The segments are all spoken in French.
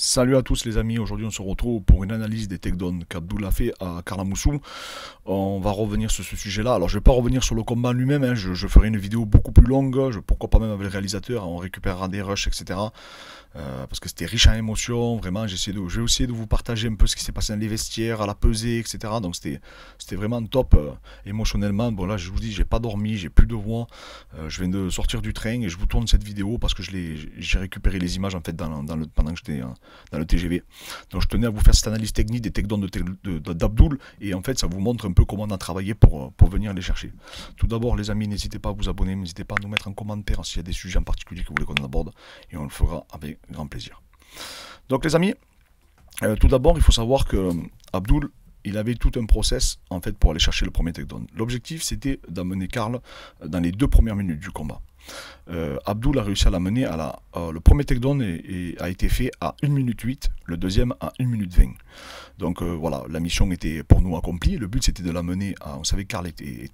Salut à tous les amis, aujourd'hui on se retrouve pour une analyse des takedowns qu'Abdul a fait à Karl Amoussou. On va revenir sur ce sujet-là. Alors je vais pas revenir sur le combat lui-même, hein. je ferai une vidéo beaucoup plus longue, pourquoi pas même avec le réalisateur, on récupérera des rushs, etc. Parce que c'était riche en émotions, vraiment, je vais essayer de vous partager un peu ce qui s'est passé dans les vestiaires, à la pesée, etc. Donc c'était vraiment top émotionnellement. Bon là je vous dis, j'ai pas dormi, j'ai plus de voix, je viens de sortir du train et je vous tourne cette vidéo parce que j'ai récupéré les images en fait pendant que j'étais dans le TGV. Donc je tenais à vous faire cette analyse technique des takedowns d'Abdul et en fait ça vous montre un peu comment on a travaillé pour venir les chercher. Tout d'abord les amis, n'hésitez pas à vous abonner, n'hésitez pas à nous mettre en commentaire s'il y a des sujets en particulier que vous voulez qu'on aborde et on le fera avec grand plaisir. Donc les amis, tout d'abord il faut savoir que Abdul il avait tout un process en fait pour aller chercher le premier takedown. L'objectif c'était d'amener Karl dans les 2 premières minutes du combat. Abdul a réussi à l'amener à le premier takedown a été fait à 1 minute 8, le deuxième à 1 minute 20. Donc voilà, la mission était pour nous accomplie. Le but c'était de l'amener à... On savait que Karl était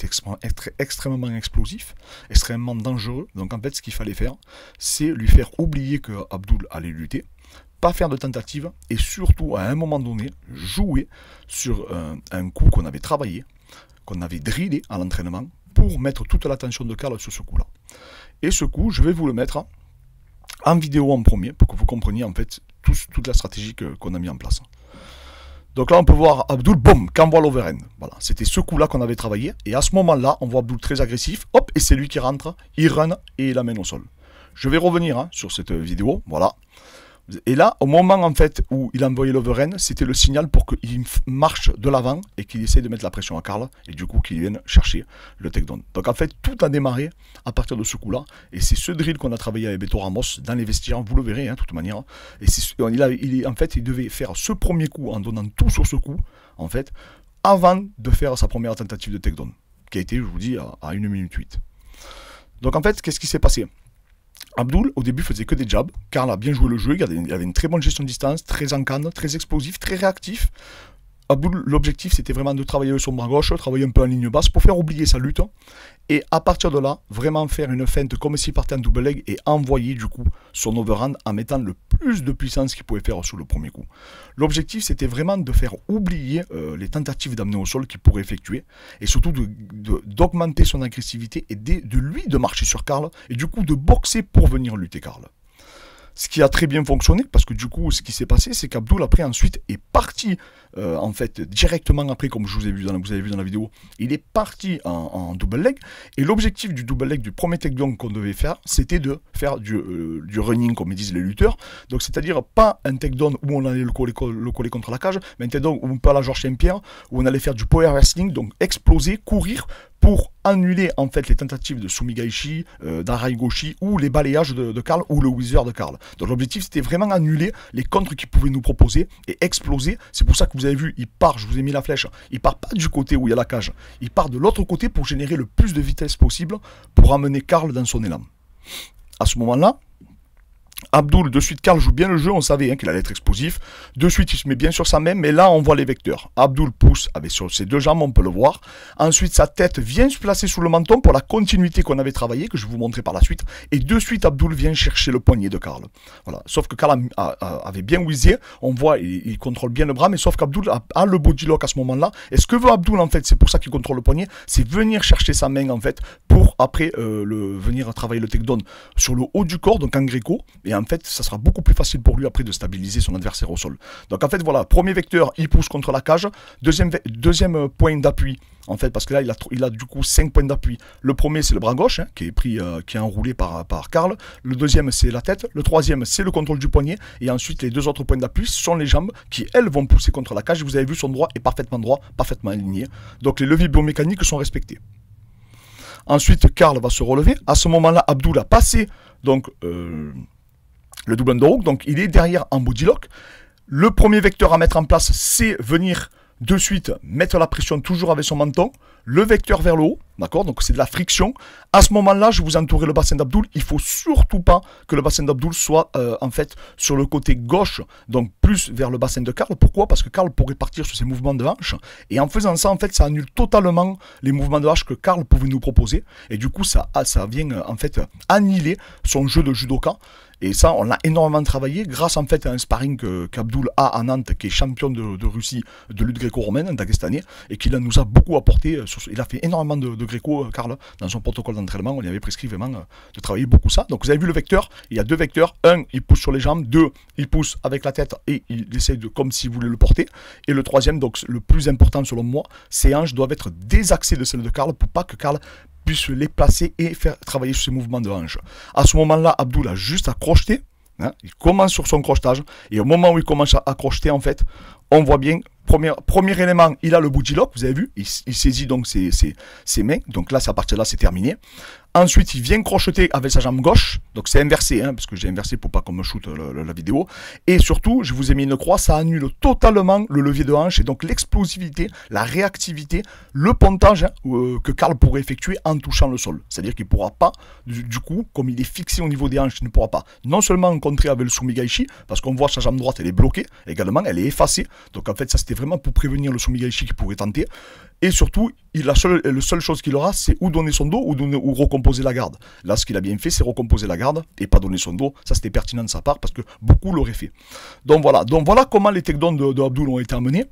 extrêmement explosif, extrêmement dangereux. Donc en fait ce qu'il fallait faire, c'est lui faire oublier que Abdul allait lutter, pas faire de tentative et surtout à un moment donné jouer sur un coup qu'on avait travaillé, qu'on avait drillé à l'entraînement pour mettre toute l'attention de Karl sur ce coup là. Et ce coup je vais vous le mettre en vidéo en premier pour que vous compreniez en fait toute la stratégie qu'on a mis en place. Donc là on peut voir Abdul, boum, qu'envoie l'overhand. Voilà, c'était ce coup là qu'on avait travaillé et à ce moment là on voit Abdul très agressif, hop, et c'est lui qui rentre, il run et il l'amène au sol. Je vais revenir sur cette vidéo, voilà. Et là, au moment en fait où il a envoyé l'overhand, c'était le signal pour qu'il marche de l'avant et qu'il essaye de mettre la pression à Karl et du coup qu'il vienne chercher le takedown. Donc en fait, tout a démarré à partir de ce coup-là et c'est ce drill qu'on a travaillé avec Beto Ramos dans les vestiaires, vous le verrez de toute manière. Et en fait, il devait faire ce premier coup en donnant tout sur ce coup, en fait, avant de faire sa première tentative de takedown, qui a été, je vous dis, à 1 minute 8. Donc en fait, qu'est-ce qui s'est passé ? Abdul, au début, faisait que des jabs. Karl a bien joué le jeu, il avait une très bonne gestion de distance, très en canne, très explosif, très réactif. Abdul, l'objectif, c'était vraiment de travailler avec son bras gauche, travailler un peu en ligne basse pour faire oublier sa lutte. Et à partir de là, vraiment faire une feinte comme s'il partait en double leg et envoyer du coup son overhand en mettant le plus de puissance qu'il pouvait faire sur le premier coup. L'objectif, c'était vraiment de faire oublier les tentatives d'amener au sol qu'il pourrait effectuer et surtout d'augmenter son agressivité et de lui de marcher sur Karl et du coup de boxer pour venir lutter Karl. Ce qui a très bien fonctionné, parce que du coup, ce qui s'est passé, c'est qu'Abdul, après, ensuite, est parti, en fait, directement après, comme je vous, vous avez vu dans la vidéo, il est parti en double leg, et l'objectif du double leg, du premier takedown qu'on devait faire, c'était de faire du running, comme ils disent les lutteurs, donc c'est-à-dire pas un takedown où on allait le coller contre la cage, mais un takedown où on peut à la Georges Saint-Pierre, où on allait faire du power wrestling, donc exploser, courir, pour annuler en fait les tentatives de Sumigaishi, d'Araigoshi ou les balayages de Karl ou le Wizard de Karl. Donc l'objectif c'était vraiment annuler les contres qu'il pouvait nous proposer et exploser. C'est pour ça que vous avez vu, il part, je vous ai mis la flèche, il part pas du côté où il y a la cage, il part de l'autre côté pour générer le plus de vitesse possible pour amener Karl dans son élan. À ce moment-là, Abdul, de suite, Karl joue bien le jeu, on savait qu'il allait être explosif. De suite, il se met bien sur sa main, mais là, on voit les vecteurs. Abdul pousse avec sur ses 2 jambes, on peut le voir. Ensuite, sa tête vient se placer sous le menton pour la continuité qu'on avait travaillé, que je vais vous montrer par la suite. Et de suite, Abdul vient chercher le poignet de Karl. Voilà. Sauf que Karl avait bien whizzé, on voit, il contrôle bien le bras, mais sauf qu'Abdul a le body lock à ce moment-là. Et ce que veut Abdul, en fait, c'est pour ça qu'il contrôle le poignet, c'est venir chercher sa main, en fait, pour après venir travailler le takedown sur le haut du corps, donc en gréco. Et en fait, ça sera beaucoup plus facile pour lui après de stabiliser son adversaire au sol. Donc en fait, voilà, premier vecteur, il pousse contre la cage. Deuxième point d'appui, en fait, parce que là, il a du coup 5 points d'appui. Le premier, c'est le bras gauche, qui est enroulé par Karl. Le deuxième, c'est la tête. Le troisième, c'est le contrôle du poignet. Et ensuite, les 2 autres points d'appui sont les jambes qui, elles, vont pousser contre la cage. Vous avez vu, son droit est parfaitement droit, parfaitement aligné. Donc les leviers biomécaniques sont respectés. Ensuite, Karl va se relever. À ce moment-là, Abdul a passé donc, le double underhook, donc il est derrière en body lock. Le premier vecteur à mettre en place, c'est venir de suite mettre la pression toujours avec son menton. le vecteur vers le haut, d'accord, donc c'est de la friction. À ce moment-là, je vous entourer le bassin d'Abdoul. Il faut surtout pas que le bassin d'Abdoul soit en fait sur le côté gauche, donc plus vers le bassin de Karl. Pourquoi? Parce que Karl pourrait partir sur ses mouvements de hanche, et en faisant ça, en fait, ça annule totalement les mouvements de hanche que Karl pouvait nous proposer, et du coup, ça vient en fait annihiler son jeu de judoka. Et ça, on l'a énormément travaillé grâce en fait à un sparring qu'Abdoul a à Nantes, qui est champion de Russie de lutte gréco-romaine, un Dagestanais, et qui nous a beaucoup apporté. Il a fait énormément de gréco, Karl, dans son protocole d'entraînement. On lui avait prescrit vraiment de travailler beaucoup ça. Donc vous avez vu le vecteur, il y a deux vecteurs. Un, il pousse sur les jambes. Deux, il pousse avec la tête et il essaie de, comme s'il voulait le porter. Et le troisième, donc le plus important selon moi, ses hanches doivent être désaxées de celles de Karl pour pas que Karl puisse les placer et faire travailler sur ses mouvements de hanche. À ce moment-là, Abdoul a juste à crocheter. Hein, il commence sur son crochetage. Et au moment où il commence à crocheter, en fait, on voit bien, premier élément, il a le bougie lock, vous avez vu, il saisit donc ses mains. Donc là, à partir de là, c'est terminé. Ensuite, il vient crocheter avec sa jambe gauche. Donc c'est inversé, hein, parce que j'ai inversé pour pas qu'on me shoot la vidéo. Et surtout, je vous ai mis une croix, ça annule totalement le levier de hanche et donc l'explosivité, la réactivité, le pontage hein, que Karl pourrait effectuer en touchant le sol. C'est-à-dire qu'il ne pourra pas, du coup, comme il est fixé au niveau des hanches, il ne pourra pas non seulement contrer avec le Sumigaishi, parce qu'on voit sa jambe droite, elle est bloquée, également, elle est effacée. Donc en fait, ça c'était vraiment pour prévenir le Sumigaishi qui pourrait tenter. Et surtout, la seule chose qu'il aura, c'est ou donner son dos ou recomposer la garde. Là, ce qu'il a bien fait, c'est recomposer la garde et pas donner son dos. Ça, c'était pertinent de sa part parce que beaucoup l'auraient fait. Donc voilà comment les takedowns de Abdoul ont été amenés.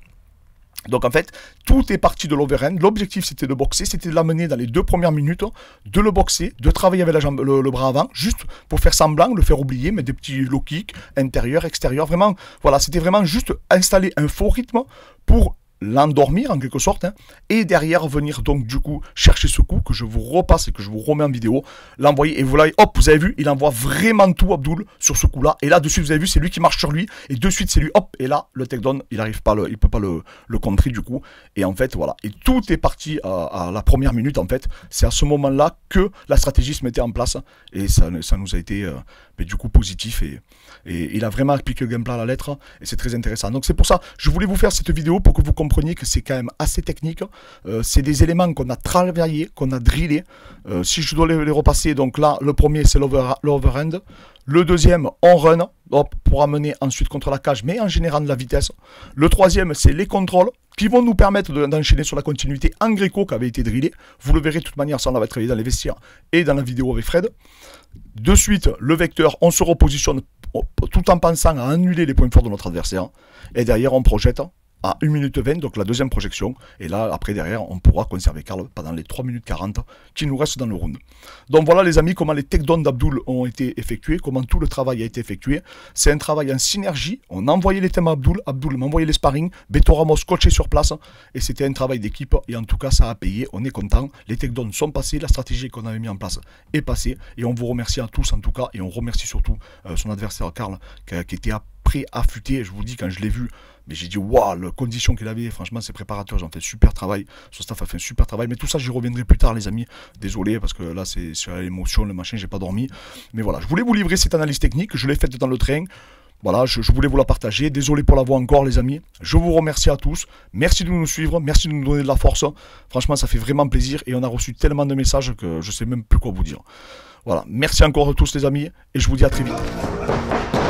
Donc en fait, tout est parti de l'overhand. L'objectif c'était de boxer, c'était de l'amener dans les 2 premières minutes, de le boxer, de travailler avec la jambe, le bras avant, juste pour faire semblant, le faire oublier, mettre des petits low kicks, intérieur, extérieur, vraiment, voilà, c'était vraiment juste installer un faux rythme pour l'endormir en quelque sorte, hein, et derrière venir donc du coup chercher ce coup que je vous repasse et que je vous remets en vidéo, l'envoyer et voilà, hop, vous avez vu, il envoie vraiment tout Abdoul sur ce coup là, et là de suite vous avez vu, c'est lui qui marche sur lui, et de suite c'est lui, hop, et là le takedown, il arrive pas, il peut pas le contrer du coup, et en fait voilà, et tout est parti à la première minute en fait, c'est à ce moment là que la stratégie se mettait en place, et ça nous a été mais du coup positif, et il a vraiment appliqué le gameplay à la lettre, et c'est très intéressant. Donc c'est pour ça, je voulais vous faire cette vidéo pour que vous compreniez que c'est quand même assez technique, c'est des éléments qu'on a travaillé, qu'on a drillé, si je dois les repasser, donc là, le premier c'est l'overhand, le deuxième, on run, hop, pour amener ensuite contre la cage, mais en générant de la vitesse, le troisième c'est les contrôles, qui vont nous permettre d'enchaîner sur la continuité en gréco qui avait été drillé. Vous le verrez de toute manière, ça on l'avait travaillé dans les vestiaires et dans la vidéo avec Fred. De suite, le vecteur, on se repositionne tout en pensant à annuler les points forts de notre adversaire. Et derrière, on projette à 1 minute 20, donc la deuxième projection. Et là, après, derrière, on pourra conserver Karl pendant les 3 minutes 40 qui nous restent dans le round. Donc voilà, les amis, comment les takedowns d'Abdoul ont été effectués, comment tout le travail a été effectué. C'est un travail en synergie. On a envoyé les thèmes à Abdoul, Abdoul m'a envoyé les sparring, Beto Ramos coaché sur place. Et c'était un travail d'équipe. Et en tout cas, ça a payé. On est content. Les takedowns sont passés. La stratégie qu'on avait mis en place est passée. Et on vous remercie à tous, en tout cas. Et on remercie surtout son adversaire, Karl, qui était prêt, affûté. Je vous dis, quand je l'ai vu, mais j'ai dit, waouh, les conditions qu'il avait, franchement, ses préparateurs, ils ont fait un super travail. Son staff a fait un super travail. Mais tout ça, j'y reviendrai plus tard, les amis. Désolé, parce que là, c'est sur l'émotion, le machin, j'ai pas dormi. Mais voilà, je voulais vous livrer cette analyse technique. Je l'ai faite dans le train. Voilà, je voulais vous la partager. Désolé pour la voix encore, les amis. Je vous remercie à tous. Merci de nous suivre. Merci de nous donner de la force. Franchement, ça fait vraiment plaisir. Et on a reçu tellement de messages que je sais même plus quoi vous dire. Voilà, merci encore à tous, les amis. Et je vous dis à très vite.